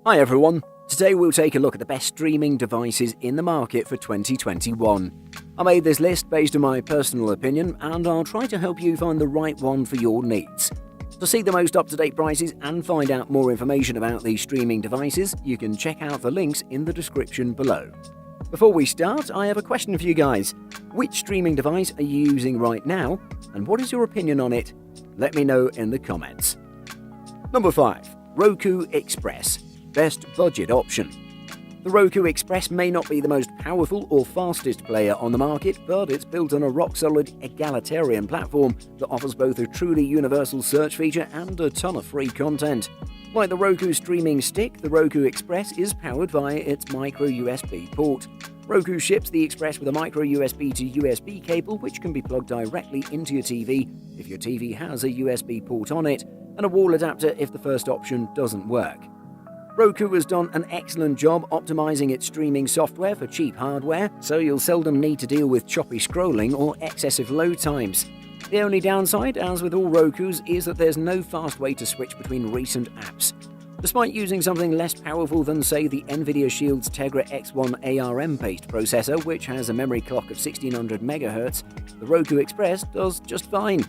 Hi everyone, today we'll take a look at the best streaming devices in the market for 2021. I made this list based on my personal opinion and I'll try to help you find the right one for your needs. To see the most up-to-date prices and find out more information about these streaming devices, you can check out the links in the description below. Before we start, I have a question for you guys. Which streaming device are you using right now and what is your opinion on it? Let me know in the comments. Number 5. Roku Express. Best budget option. The Roku Express may not be the most powerful or fastest player on the market, but it's built on a rock-solid egalitarian platform that offers both a truly universal search feature and a ton of free content. Like the Roku streaming stick, the Roku Express is powered via its micro USB port. Roku ships the Express with a micro USB to USB cable which can be plugged directly into your TV if your TV has a USB port on it, and a wall adapter if the first option doesn't work. Roku has done an excellent job optimizing its streaming software for cheap hardware, so you'll seldom need to deal with choppy scrolling or excessive load times. The only downside, as with all Rokus, is that there's no fast way to switch between recent apps. Despite using something less powerful than, say, the Nvidia Shield's Tegra X1 ARM-based processor, which has a memory clock of 1600 MHz, the Roku Express does just fine.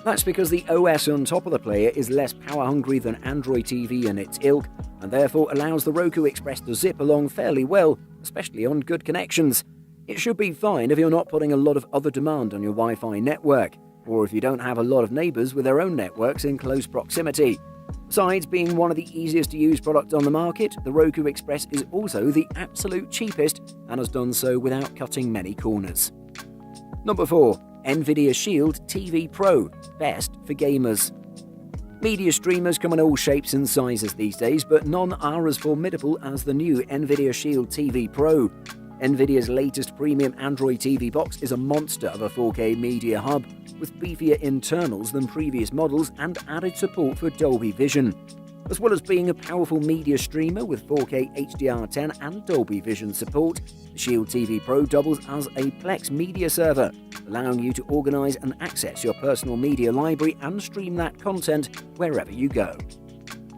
That's because the OS on top of the player is less power-hungry than Android TV and its ilk, and therefore allows the Roku Express to zip along fairly well, especially on good connections. It should be fine if you're not putting a lot of other demand on your Wi-Fi network, or if you don't have a lot of neighbours with their own networks in close proximity. Besides being one of the easiest to use products on the market, the Roku Express is also the absolute cheapest and has done so without cutting many corners. Number 4. Nvidia Shield TV Pro. Best for gamers. Media streamers come in all shapes and sizes these days, but none are as formidable as the new Nvidia Shield TV Pro. Nvidia's latest premium Android TV box is a monster of a 4K media hub, with beefier internals than previous models and added support for Dolby Vision. As well as being a powerful media streamer with 4K HDR10 and Dolby Vision support, the Shield TV Pro doubles as a Plex media server, allowing you to organize and access your personal media library and stream that content wherever you go.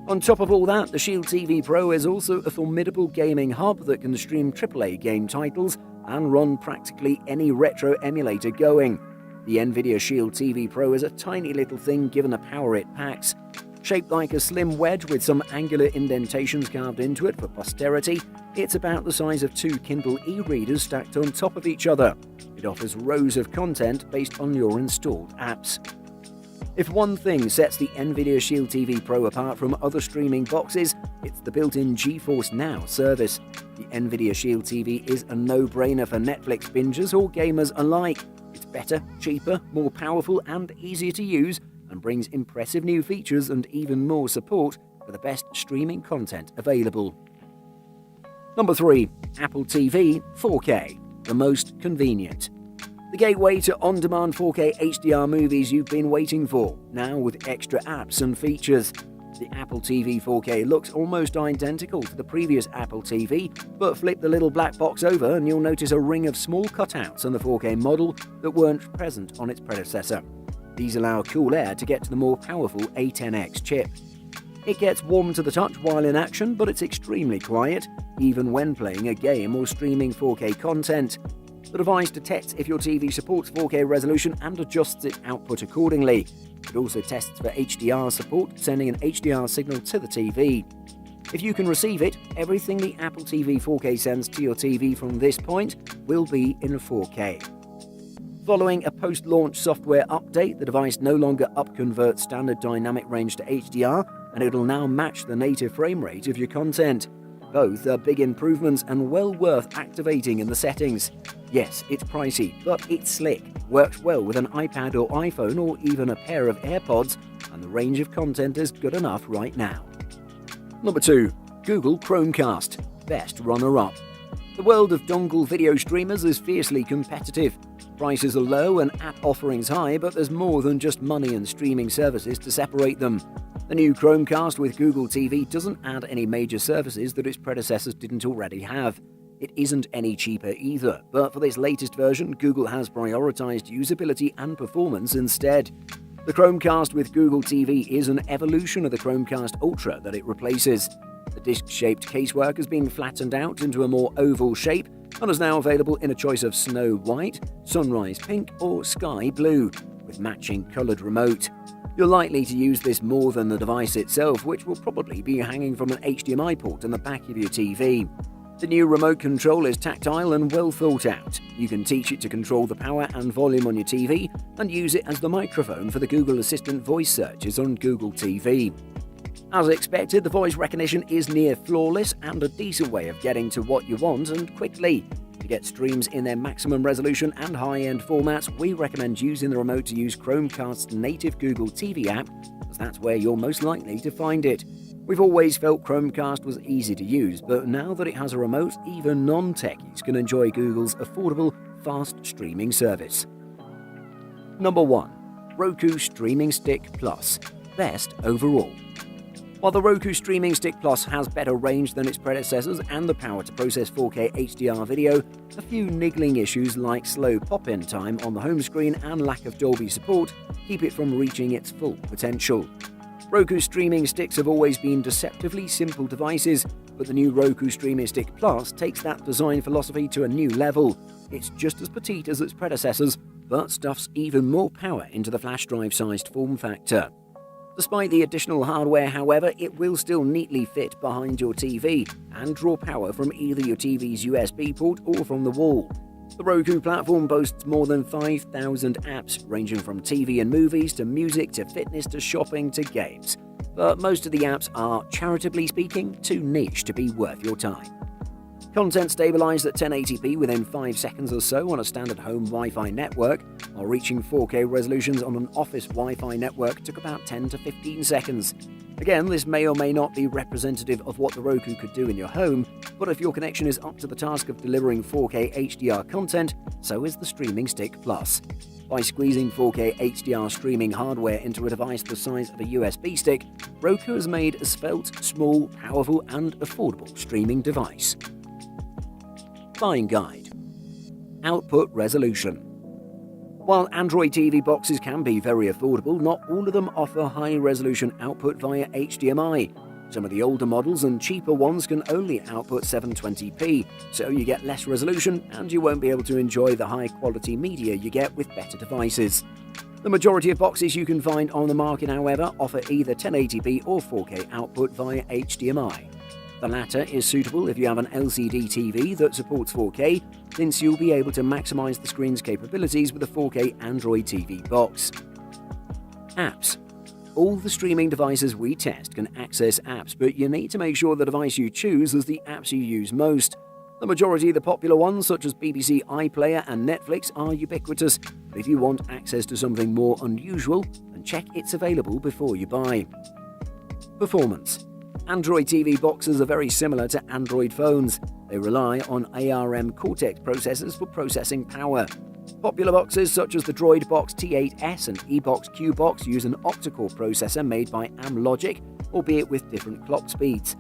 On top of all that, the Shield TV Pro is also a formidable gaming hub that can stream AAA game titles and run practically any retro emulator going. The Nvidia Shield TV Pro is a tiny little thing given the power it packs. Shaped like a slim wedge with some angular indentations carved into it for posterity, it's about the size of 2 Kindle e-readers stacked on top of each other. It offers rows of content based on your installed apps. If one thing sets the Nvidia Shield TV Pro apart from other streaming boxes, it's the built-in GeForce Now service. The Nvidia Shield TV is a no-brainer for Netflix bingers or gamers alike. It's better, cheaper, more powerful and easier to use, and brings impressive new features and even more support for the best streaming content available. Number 3. Apple TV 4K. The most convenient. The gateway to on-demand 4K HDR movies you've been waiting for, now with extra apps and features. The Apple TV 4K looks almost identical to the previous Apple TV, but flip the little black box over and you'll notice a ring of small cutouts on the 4K model that weren't present on its predecessor. These allow cool air to get to the more powerful A10X chip. It gets warm to the touch while in action, but it's extremely quiet, even when playing a game or streaming 4K content. The device detects if your TV supports 4K resolution and adjusts its output accordingly. It also tests for HDR support, sending an HDR signal to the TV. If you can receive it, everything the Apple TV 4K sends to your TV from this point will be in 4K. Following a post-launch software update, the device no longer upconverts standard dynamic range to HDR, and it'll now match the native frame rate of your content. Both are big improvements and well worth activating in the settings. Yes, it's pricey, but it's slick, works well with an iPad or iPhone or even a pair of AirPods, and the range of content is good enough right now. Number 2. Google Chromecast. Best runner-up. The world of dongle video streamers is fiercely competitive. Prices are low and app offerings high, but there's more than just money and streaming services to separate them. The new Chromecast with Google TV doesn't add any major services that its predecessors didn't already have. It isn't any cheaper either, but for this latest version, Google has prioritized usability and performance instead. The Chromecast with Google TV is an evolution of the Chromecast Ultra that it replaces. The disc-shaped casework has been flattened out into a more oval shape and is now available in a choice of snow white, sunrise pink, or sky blue, with matching coloured remote. You're likely to use this more than the device itself, which will probably be hanging from an HDMI port in the back of your TV. The new remote control is tactile and well thought out. You can teach it to control the power and volume on your TV and use it as the microphone for the Google Assistant voice searches on Google TV. As expected, the voice recognition is near flawless and a decent way of getting to what you want and quickly. To get streams in their maximum resolution and high-end formats, we recommend using the remote to use Chromecast's native Google TV app, as that's where you're most likely to find it. We've always felt Chromecast was easy to use, but now that it has a remote, even non-techies can enjoy Google's affordable, fast streaming service. Number 1. Roku Streaming Stick Plus. Best overall. While the Roku Streaming Stick Plus has better range than its predecessors and the power to process 4K HDR video, a few niggling issues like slow pop-in time on the home screen and lack of Dolby support keep it from reaching its full potential. Roku streaming sticks have always been deceptively simple devices, but the new Roku Streaming Stick Plus takes that design philosophy to a new level. It's just as petite as its predecessors, but stuffs even more power into the flash drive-sized form factor. Despite the additional hardware, however, it will still neatly fit behind your TV and draw power from either your TV's USB port or from the wall. The Roku platform boasts more than 5,000 apps, ranging from TV and movies to music to fitness to shopping to games. But most of the apps are, charitably speaking, too niche to be worth your time. Content stabilized at 1080p within 5 seconds or so on a standard home Wi-Fi network, while reaching 4K resolutions on an office Wi-Fi network took about 10 to 15 seconds. Again, this may or may not be representative of what the Roku could do in your home, but if your connection is up to the task of delivering 4K HDR content, so is the Streaming Stick Plus. By squeezing 4K HDR streaming hardware into a device the size of a USB stick, Roku has made a svelte, small, powerful, and affordable streaming device. Buying Guide. Output Resolution. While Android TV boxes can be very affordable, not all of them offer high-resolution output via HDMI. Some of the older models and cheaper ones can only output 720p, so you get less resolution and you won't be able to enjoy the high-quality media you get with better devices. The majority of boxes you can find on the market, however, offer either 1080p or 4K output via HDMI. The latter is suitable if you have an LCD TV that supports 4K, since you'll be able to maximize the screen's capabilities with a 4K Android TV box. Apps. All the streaming devices we test can access apps, but you need to make sure the device you choose is the apps you use most. The majority of the popular ones, such as BBC iPlayer and Netflix, are ubiquitous, but if you want access to something more unusual, then check it's available before you buy. Performance. Android TV boxes are very similar to Android phones. They rely on ARM Cortex processors for processing power. Popular boxes such as the Droid Box T8S and eBox Q-Box use an octa-core processor made by Amlogic, albeit with different clock speeds.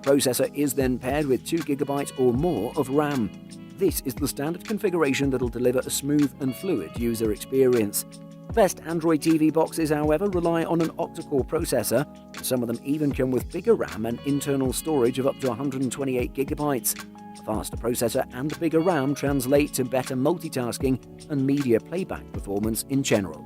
The processor is then paired with 2GB or more of RAM. This is the standard configuration that'll deliver a smooth and fluid user experience. Best Android TV boxes, however, rely on an octa-core processor, and some of them even come with bigger RAM and internal storage of up to 128GB. A faster processor and bigger RAM translate to better multitasking and media playback performance in general.